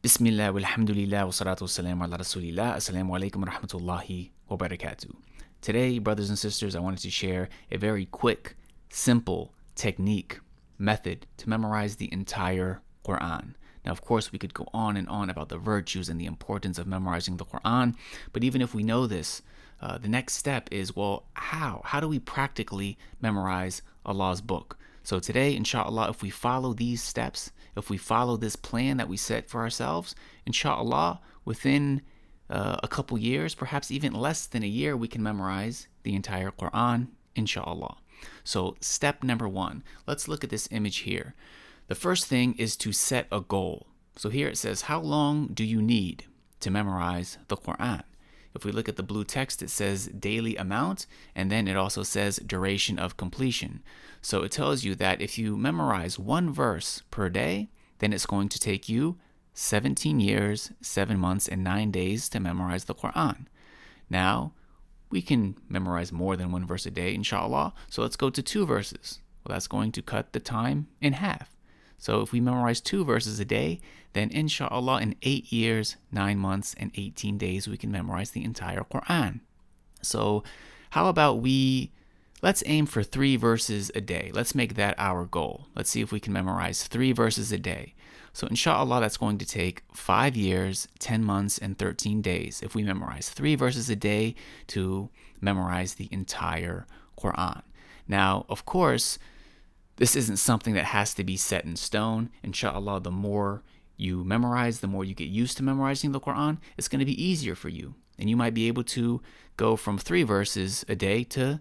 Bismillah, walhamdulillah, wa salatu wassalamu ala rasulillah. Assalamu alaikum wa rahmatullahi wa barakatuh. Today, brothers and sisters, I wanted to share a very quick, simple technique, method to memorize the entire Qur'an. Now, of course, we could go on and on about the virtues and the importance of memorizing the Qur'an, but even if we know this, the next step is, well, how? How do we practically memorize Allah's book? So today, inshallah, if we follow these steps, if we follow this plan that we set for ourselves, inshallah, within a couple years, perhaps even less than a year, we can memorize the entire Quran, inshallah. So step number one, let's look at this image here. The first thing is to set a goal. So here it says, how long do you need to memorize the Quran? If we look at the blue text, it says daily amount, and then it also says duration of completion. So it tells you that if you memorize one verse per day, then it's going to take you 17 years, 7 months, and 9 days to memorize the Quran. Now, we can memorize more than one verse a day, inshallah. So let's go to 2 verses. Well, that's going to cut the time in half. So if we memorize 2 verses a day, then inshallah in 8 years, 9 months, and 18 days, we can memorize the entire Quran. So how about let's aim for 3 verses a day. Let's make that our goal. Let's see if we can memorize 3 verses a day. So inshallah, that's going to take 5 years, 10 months, and 13 days if we memorize 3 verses a day to memorize the entire Quran. Now, of course, this isn't something that has to be set in stone. Inshallah, the more you memorize, the more you get used to memorizing the Quran, it's going to be easier for you. And you might be able to go from 3 verses a day to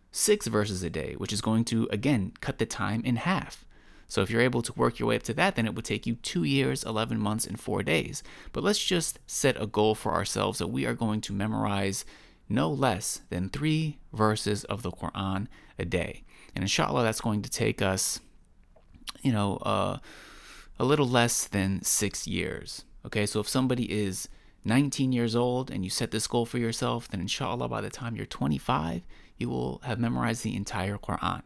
6 verses a day, which is going to, again, cut the time in half. So if you're able to work your way up to that, then it would take you 2 years, 11 months, and 4 days. But let's just set a goal for ourselves that we are going to memorize no less than 3 verses of the Quran a day. And inshallah, that's going to take us, a little less than 6 years. Okay, so if somebody is 19 years old and you set this goal for yourself, then inshallah, by the time you're 25, you will have memorized the entire Quran.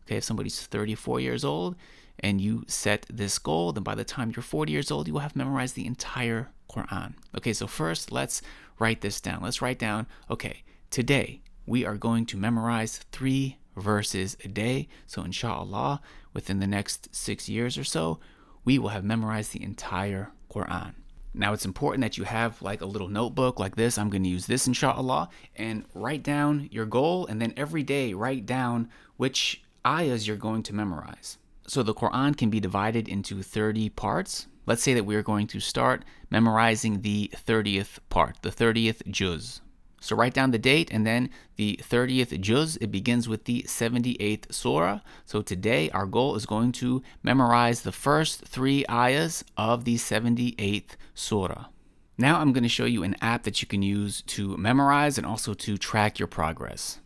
Okay, if somebody's 34 years old and you set this goal, then by the time you're 40 years old, you will have memorized the entire Quran. Okay, so first, let's write this down. Let's write down, okay, today we are going to memorize 3 verses a day. So inshallah, within the next 6 years or so, we will have memorized the entire Quran. Now, it's important that you have like a little notebook like this. I'm going to use this inshallah, and write down your goal, and then every day write down which ayahs you're going to memorize. So the Quran can be divided into 30 parts. Let's say that we are going to start memorizing the 30th part, the 30th juz. So write down the date, and then the 30th juz, it begins with the 78th surah. So today our goal is going to memorize the first 3 ayahs of the 78th surah. Now I'm going to show you an app that you can use to memorize and also to track your progress.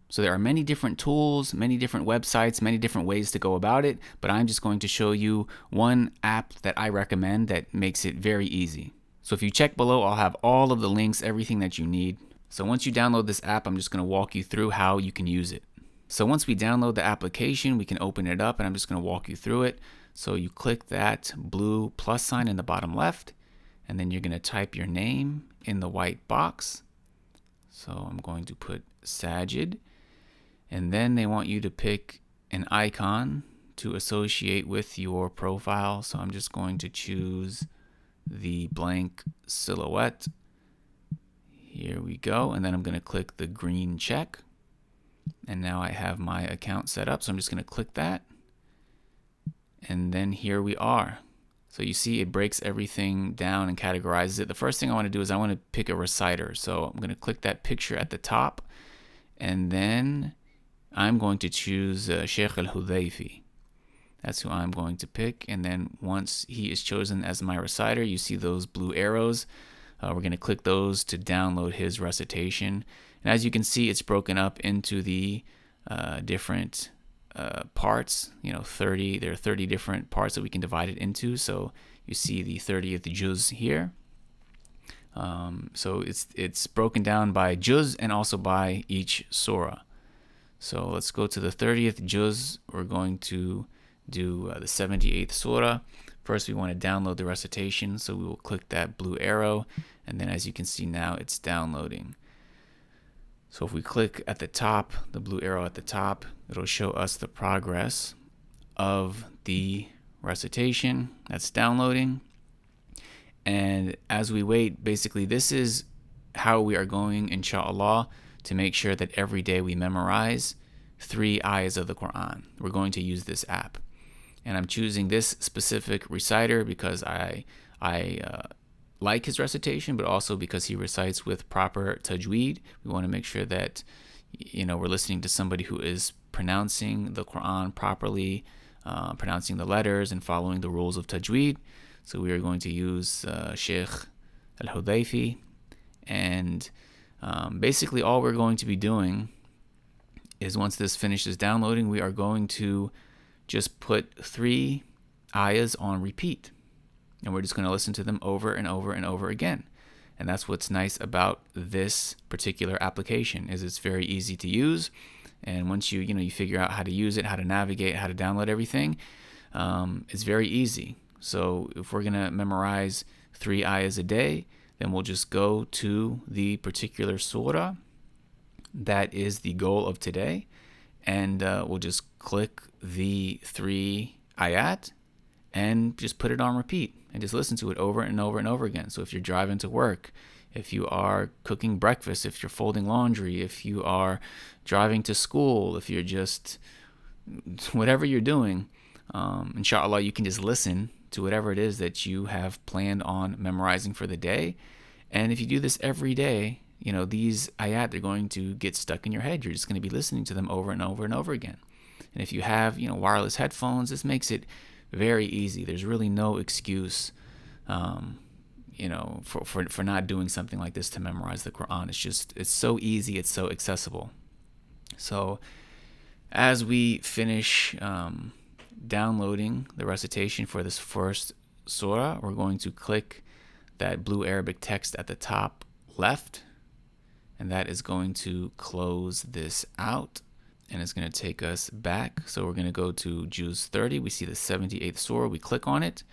So there are many different tools, many different websites, many different ways to go about it, but I'm just going to show you one app that I recommend that makes it very easy. So if you check below, I'll have all of the links, everything that you need. So once you download this app, I'm just going to walk you through how you can use it. So once we download the application, we can open it up, and I'm just going to walk you through it. So you click that blue plus sign in the bottom left, and then you're going to type your name in the white box. So I'm going to put Sajid, and then they want you to pick an icon to associate with your profile. So I'm just going to choose the blank silhouette. Here we go, and then I'm going to click the green check, and now I have my account set up, so I'm just going to click that, and then here we are. So you see it breaks everything down and categorizes it. The first thing I want to do is I want to pick a reciter, so I'm going to click that picture at the top, and then I'm going to choose Sheikh al-Hudayfi. That's who I'm going to pick, and then once he is chosen as my reciter, you see those blue arrows. We're going to click those to download his recitation. And as you can see, it's broken up into the different parts. There are 30 different parts that we can divide it into. So you see the 30th juz here. So it's broken down by juz and also by each surah. So let's go to the 30th juz. We're going to do the 78th surah. First, we want to download the recitation, so we will click that blue arrow, and then as you can see now, it's downloading. So if we click at the top, the blue arrow at the top, it'll show us the progress of the recitation that's downloading. And as we wait, basically this is how we are going, inshallah, to make sure that every day we memorize 3 ayahs of the Quran. We're going to use this app. And I'm choosing this specific reciter because I like his recitation, but also because he recites with proper tajweed. We want to make sure that, you know, we're listening to somebody who is pronouncing the Quran properly, pronouncing the letters and following the rules of tajweed. So we are going to use Sheikh Al-Hudayfi, and basically all we're going to be doing is, once this finishes downloading, we are going to just put 3 ayahs on repeat, and we're just going to listen to them over and over and over again. And that's what's nice about this particular application, is it's very easy to use. And once you figure out how to use it, how to navigate, how to download everything, it's very easy. So if we're going to memorize 3 ayahs a day, then we'll just go to the particular surah that is the goal of today, and we'll just click the 3 ayat and just put it on repeat and just listen to it over and over and over again. So if you're driving to work, if you are cooking breakfast, if you're folding laundry, if you are driving to school, if you're just whatever you're doing, inshallah, you can just listen to whatever it is that you have planned on memorizing for the day. And if you do this every day, you know, these ayat are going to get stuck in your head. You're just going to be listening to them over and over and over again. And if you have, wireless headphones, this makes it very easy. There's really no excuse, for not doing something like this to memorize the Quran. It's so easy. It's so accessible. So as we finish downloading the recitation for this first surah, we're going to click that blue Arabic text at the top left, and that is going to close this out, and it's going to take us back. So we're going to go to Juz 30. We see the 78th surah. We click on it,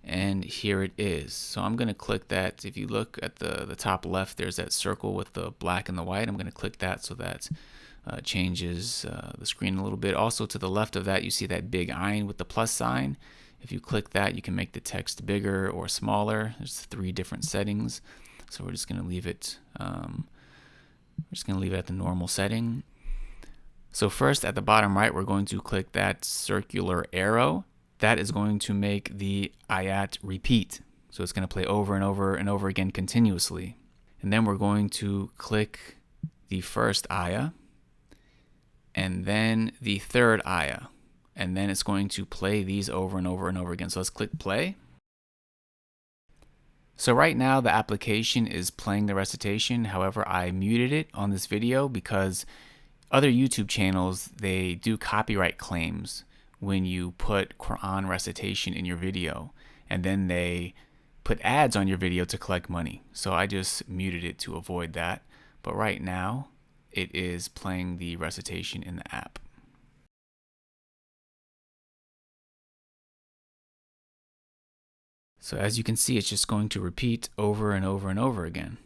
and here it is. So I'm going to click that. If you look at the top left, there's that circle with the black and the white. I'm going to click that so that changes the screen a little bit. Also, to the left of that, you see that big ayn with the plus sign. If you click that, you can make the text bigger or smaller. There's 3 different settings. So we're just going to leave it. At the normal setting. So first, at the bottom right, we're going to click that circular arrow. That is going to make the ayat repeat. So it's going to play over and over and over again continuously. And then we're going to click the first ayah, and then the third ayah, and then it's going to play these over and over and over again. So let's click play. So right now the application is playing the recitation. However, I muted it on this video because other YouTube channels, they do copyright claims when you put Quran recitation in your video, and then they put ads on your video to collect money. So I just muted it to avoid that. But right now it is playing the recitation in the app. So as you can see, it's just going to repeat over and over and over again.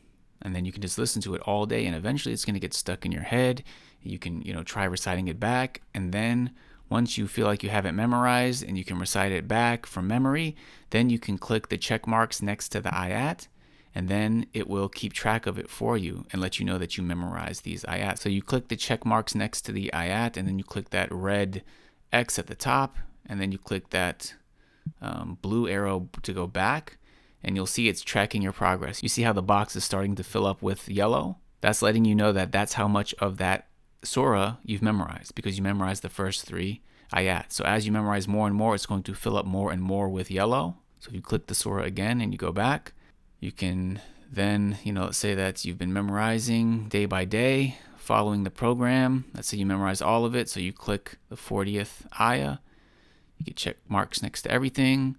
And then you can just listen to it all day, and eventually it's going to get stuck in your head. You can, try reciting it back. And then once you feel like you have it memorized and you can recite it back from memory, then you can click the check marks next to the ayat, and then it will keep track of it for you and let you know that you memorized these ayat. So you click the check marks next to the ayat, and then you click that red X at the top, and then you click that blue arrow to go back, and you'll see it's tracking your progress. You see how the box is starting to fill up with yellow? That's letting you know that that's how much of that surah you've memorized, because you memorized the first 3 ayat. So as you memorize more and more, it's going to fill up more and more with yellow. So if you click the surah again and you go back, you can then, let's say that you've been memorizing day by day, following the program. Let's say you memorize all of it. So you click the 40th ayah. You get check marks next to everything,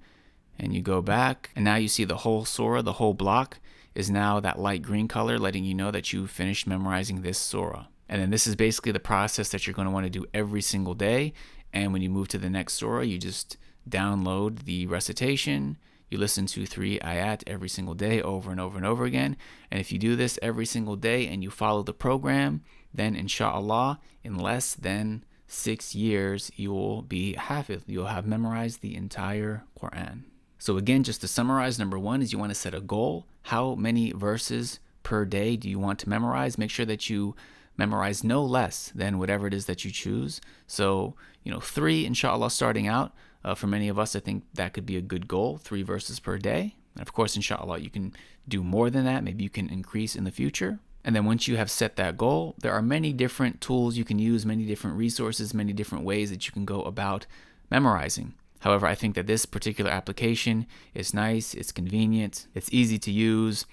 and you go back, and now you see the whole surah, the whole block is now that light green color, letting you know that you finished memorizing this surah. And then this is basically the process that you're going to want to do every single day. And when you move to the next surah, you just download the recitation. You listen to 3 ayat every single day over and over and over again. And if you do this every single day and you follow the program, then inshallah, in less than 6 years, you will be hafiz. You'll have memorized the entire Quran. So again, just to summarize, number 1 is you want to set a goal. How many verses per day do you want to memorize? Make sure that you memorize no less than whatever it is that you choose. So, 3, inshallah, starting out. For many of us, I think that could be a good goal, 3 verses per day. And of course, inshallah, you can do more than that. Maybe you can increase in the future. And then once you have set that goal, there are many different tools you can use, many different resources, many different ways that you can go about memorizing. However, I think that this particular application is nice, it's convenient, it's easy to use.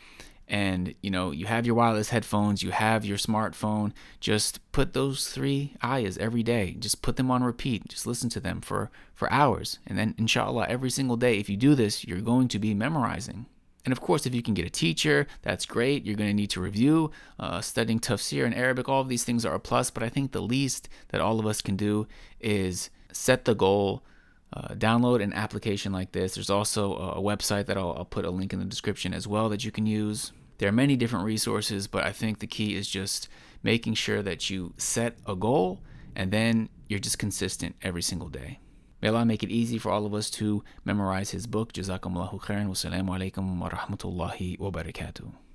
And you have your wireless headphones, you have your smartphone. Just put those 3 ayahs every day. Just put them on repeat. Just listen to them for hours. And then inshallah, every single day, if you do this, you're going to be memorizing. And of course, if you can get a teacher, that's great. You're going to need to review. Studying tafsir in Arabic, all of these things are a plus. But I think the least that all of us can do is set the goal. Download an application like this. There's also a website that I'll put a link in the description as well that you can use. There are many different resources, but I think the key is just making sure that you set a goal and then you're just consistent every single day. May Allah make it easy for all of us to memorize His book. Jazakumullahu khairan. Wassalamu alaikum wa rahmatullahi wa barakatuh.